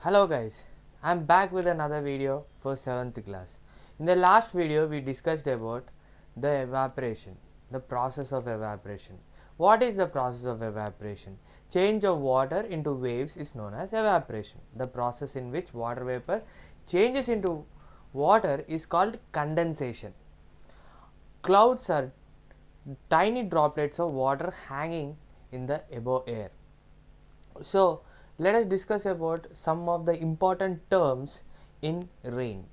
Hello guys, I'm back with another video for 7th class. In the last video we discussed about the evaporation, the process of evaporation. What is the process of evaporation? Change of water into waves is known as evaporation. The process in which water vapor changes into water is called condensation. Clouds are tiny droplets of water hanging in the above air. So let us discuss about some of the important terms in rain.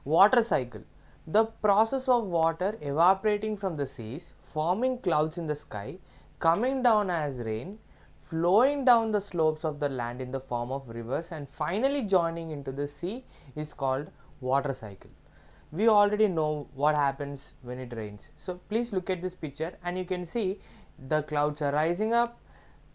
Water cycle, the process of water evaporating from the seas, forming clouds in the sky, coming down as rain, flowing down the slopes of the land in the form of rivers, and finally joining into the sea is called water cycle. We already know what happens when it rains. So please look at this picture and you can see the clouds are rising up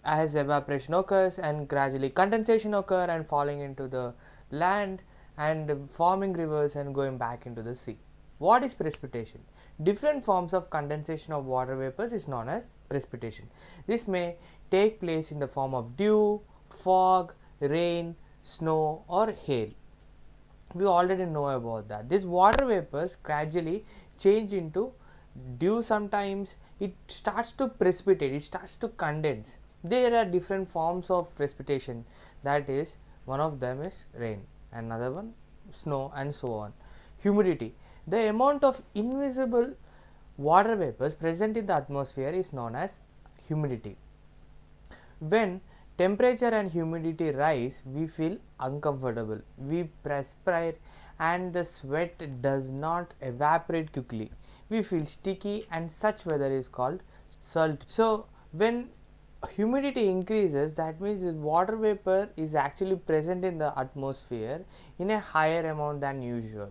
as evaporation occurs, and gradually condensation occur and falling into the land and forming rivers and going back into the sea. What is precipitation? Different forms of condensation of water vapors is known as precipitation. This may take place in the form of dew, fog, rain, snow or hail. We already know about that. These water vapors gradually change into dew. Sometimes it starts to precipitate, it starts to condense. There are different forms of precipitation, that is, one of them is rain, another one snow, and so on. Humidity, the amount of invisible water vapors present in the atmosphere is known as humidity. When temperature and humidity rise, we feel uncomfortable, we perspire, and the sweat does not evaporate quickly. We feel sticky, and such weather is called salt. So when humidity increases, that means this water vapor is actually present in the atmosphere in a higher amount than usual.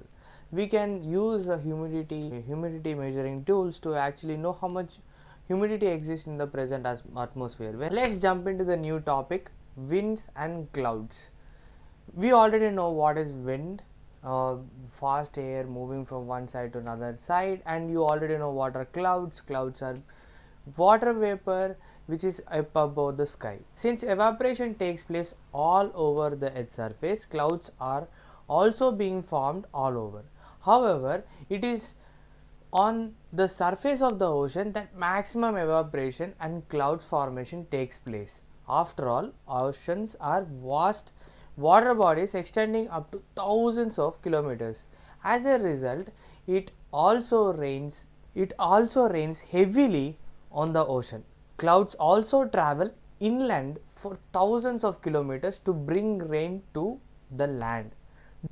We can use a humidity measuring tools to actually know how much humidity exists in the present atmosphere. Well, let's jump into the new topic, winds and clouds. We already know what is wind, fast air moving from one side to another side, and you already know what are clouds. Clouds are water vapor which is up above the sky. Since evaporation takes place all over the earth's surface, clouds are also being formed all over. However, it is on the surface of the ocean that maximum evaporation and clouds formation takes place. After all, oceans are vast water bodies extending up to thousands of kilometers. As a result, it also rains heavily on the ocean. Clouds also travel inland for thousands of kilometers to bring rain to the land.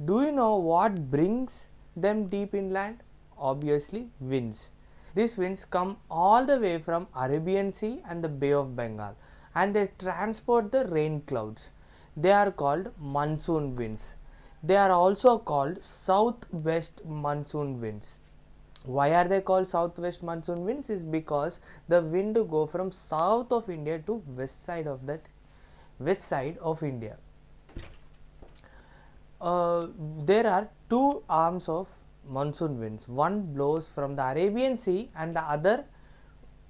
Do you know what brings them deep inland? Obviously, winds. These winds come all the way from Arabian Sea and the Bay of Bengal, and they transport the rain clouds. They are called monsoon winds. They are also called southwest monsoon winds. Why are they called southwest monsoon winds? Is because the wind go from south of India to west side of India. There are two arms of monsoon winds. One blows from the Arabian Sea and the other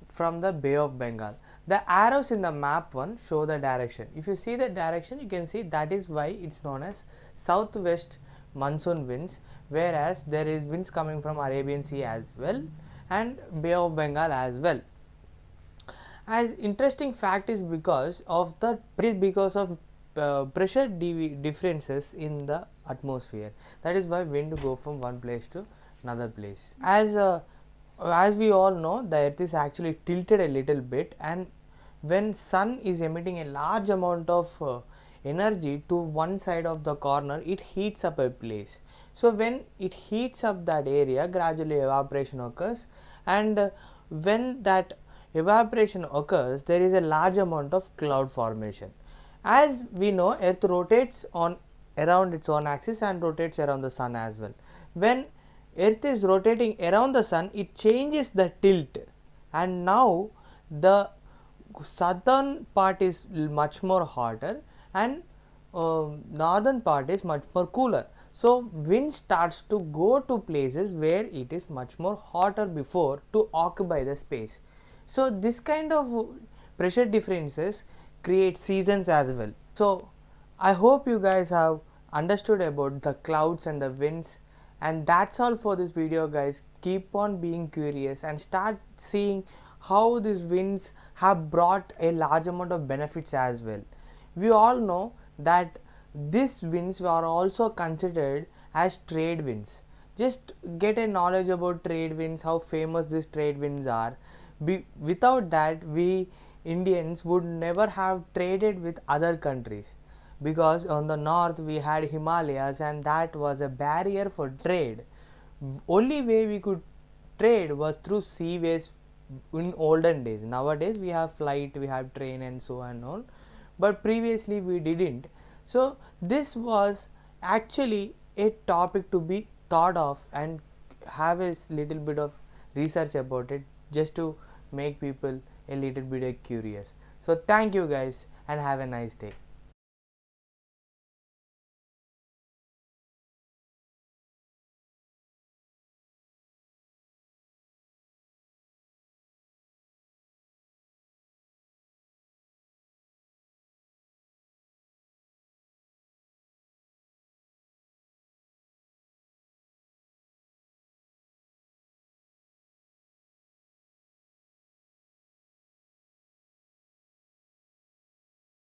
from the Bay of Bengal. The arrows in the map one show the direction. If you see the direction, you can see that is why it's known as southwest monsoon winds, whereas there is winds coming from Arabian Sea as well and Bay of Bengal as well. As interesting fact is because of pressure differences in the atmosphere. That is why wind go from one place to another place. As we all know, the earth is actually tilted a little bit, and when sun is emitting a large amount of energy to one side of the corner, it heats up a place. So when it heats up that area, gradually evaporation occurs, and when that evaporation occurs, there is a large amount of cloud formation. As we know, earth rotates on around its own axis and rotates around the sun as well. When earth is rotating around the sun, it changes the tilt, and now the southern part is much more hotter and northern part is much more cooler. So wind starts to go to places where it is much more hotter before to occupy the space. So this kind of pressure differences create seasons as well. So I hope you guys have understood about the clouds and the winds, and that's all for this video guys. Keep on being curious and start seeing how these winds have brought a large amount of benefits as well. We all know that these winds are also considered as trade winds. Just get a knowledge about trade winds, how famous these trade winds are. Without that, we Indians would never have traded with other countries, because on the north we had Himalayas and that was a barrier for trade. Only way we could trade was through seaways in olden days. Nowadays we have flight, we have train and so on and on, but previously we didn't. So this was actually a topic to be thought of and have a little bit of research about it, just to make people a little bit curious. So thank you guys and have a nice day.